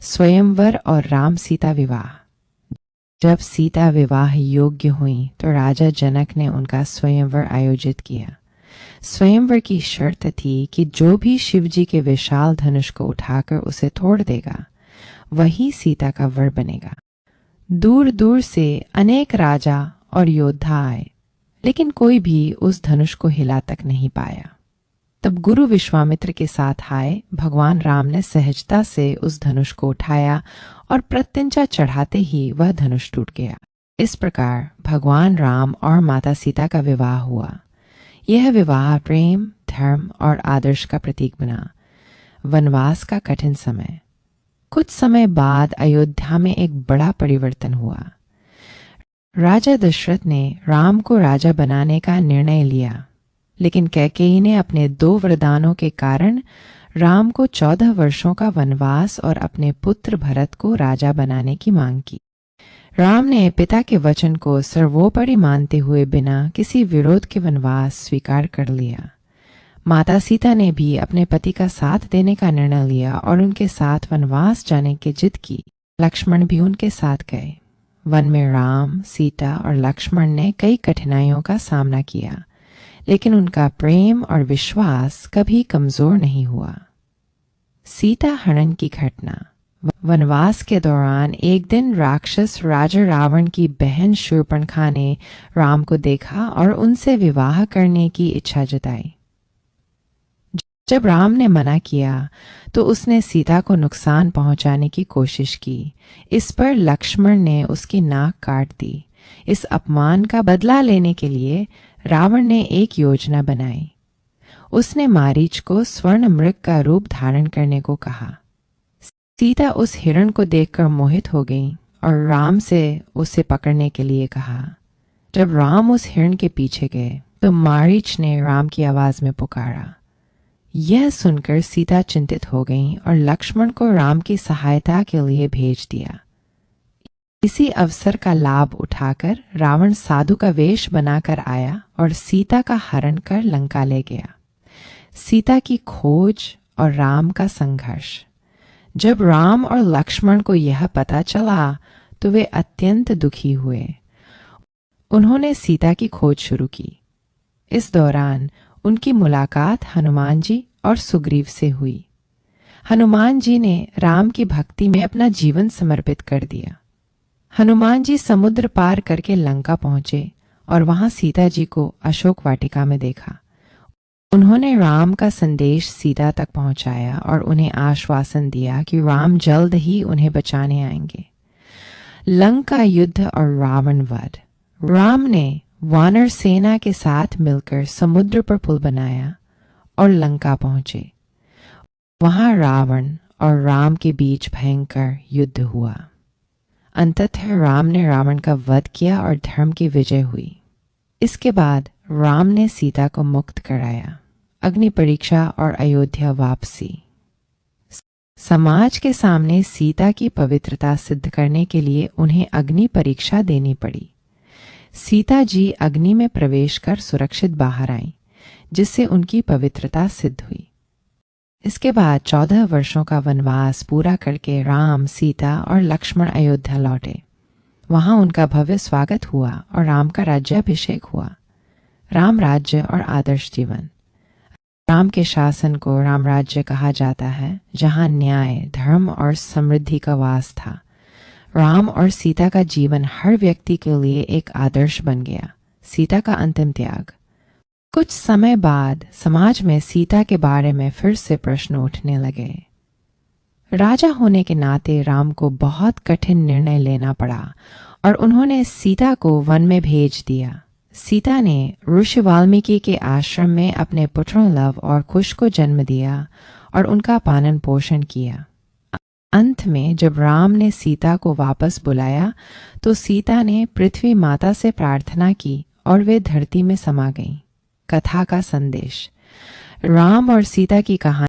स्वयंवर और राम सीता विवाह। जब सीता विवाह योग्य हुई तो राजा जनक ने उनका स्वयंवर आयोजित किया। स्वयंवर की शर्त थी कि जो भी शिवजी के विशाल धनुष को उठाकर उसे तोड़ देगा वही सीता का वर बनेगा। दूर दूर से अनेक राजा और योद्धा आए, लेकिन कोई भी उस धनुष को हिला तक नहीं पाया। तब गुरु विश्वामित्र के साथ आए भगवान राम ने सहजता से उस धनुष को उठाया और प्रत्यंचा चढ़ाते ही वह धनुष टूट गया। इस प्रकार भगवान राम और माता सीता का विवाह हुआ। यह विवाह प्रेम, धर्म और आदर्श का प्रतीक बना। वनवास का कठिन समय। कुछ समय बाद अयोध्या में एक बड़ा परिवर्तन हुआ। राजा दशरथ ने राम को राजा बनाने का निर्णय लिया, लेकिन कैकेयी ने अपने 2 वरदानों के कारण राम को 14 वर्षों का वनवास और अपने पुत्र भरत को राजा बनाने की मांग की। राम ने पिता के वचन को सर्वोपरि मानते हुए बिना किसी विरोध के वनवास स्वीकार कर लिया। माता सीता ने भी अपने पति का साथ देने का निर्णय लिया और उनके साथ वनवास जाने की जिद की। लक्ष्मण भी उनके साथ गए। वन में राम, सीता और लक्ष्मण ने कई कठिनाइयों का सामना किया, लेकिन उनका प्रेम और विश्वास कभी कमजोर नहीं हुआ। सीता हरण की घटना। वनवास के दौरान एक दिन राक्षस राजा रावण की बहन शूर्पणखा ने राम को देखा और उनसे विवाह करने की इच्छा जताई। जब राम ने मना किया तो उसने सीता को नुकसान पहुंचाने की कोशिश की। इस पर लक्ष्मण ने उसकी नाक काट दी। इस अपमान का बदला लेने के लिए रावण ने एक योजना बनाई। उसने मारीच को स्वर्ण मृग का रूप धारण करने को कहा। सीता उस हिरण को देखकर मोहित हो गई और राम से उसे पकड़ने के लिए कहा। जब राम उस हिरण के पीछे गए तो मारीच ने राम की आवाज में पुकारा। यह सुनकर सीता चिंतित हो गई और लक्ष्मण को राम की सहायता के लिए भेज दिया। इसी अवसर का लाभ उठाकर रावण साधु का वेश बनाकर आया और सीता का हरण कर लंका ले गया। सीता की खोज और राम का संघर्ष। जब राम और लक्ष्मण को यह पता चला तो वे अत्यंत दुखी हुए। उन्होंने सीता की खोज शुरू की। इस दौरान उनकी मुलाकात हनुमान जी और सुग्रीव से हुई। हनुमान जी ने राम की भक्ति में अपना जीवन समर्पित कर दिया। हनुमान जी समुद्र पार करके लंका पहुंचे और वहां सीता जी को अशोक वाटिका में देखा। उन्होंने राम का संदेश सीता तक पहुंचाया और उन्हें आश्वासन दिया कि राम जल्द ही उन्हें बचाने आएंगे। लंका युद्ध और रावण वध। राम ने वानर सेना के साथ मिलकर समुद्र पर पुल बनाया और लंका पहुंचे। वहां रावण और राम के बीच भयंकर युद्ध हुआ। अंततः राम ने रावण का वध किया और धर्म की विजय हुई। इसके बाद राम ने सीता को मुक्त कराया। अग्नि परीक्षा और अयोध्या वापसी। समाज के सामने सीता की पवित्रता सिद्ध करने के लिए उन्हें अग्नि परीक्षा देनी पड़ी। सीता जी अग्नि में प्रवेश कर सुरक्षित बाहर आईं, जिससे उनकी पवित्रता सिद्ध हुई। इसके बाद 14 वर्षों का वनवास पूरा करके राम, सीता और लक्ष्मण अयोध्या लौटे। वहां उनका भव्य स्वागत हुआ और राम का राज्याभिषेक हुआ। राम राज्य और आदर्श जीवन। राम के शासन को राम राज्य कहा जाता है, जहां न्याय, धर्म और समृद्धि का वास था। राम और सीता का जीवन हर व्यक्ति के लिए एक आदर्श बन गया। सीता का अंतिम त्याग। कुछ समय बाद समाज में सीता के बारे में फिर से प्रश्न उठने लगे। राजा होने के नाते राम को बहुत कठिन निर्णय लेना पड़ा और उन्होंने सीता को वन में भेज दिया। सीता ने ऋषि वाल्मीकि के आश्रम में अपने पुत्रों लव और कुश को जन्म दिया और उनका पालन पोषण किया। अंत में जब राम ने सीता को वापस बुलाया तो सीता ने पृथ्वी माता से प्रार्थना की और वे धरती में समा गईं। कथा का संदेश। राम और सीता की कहानी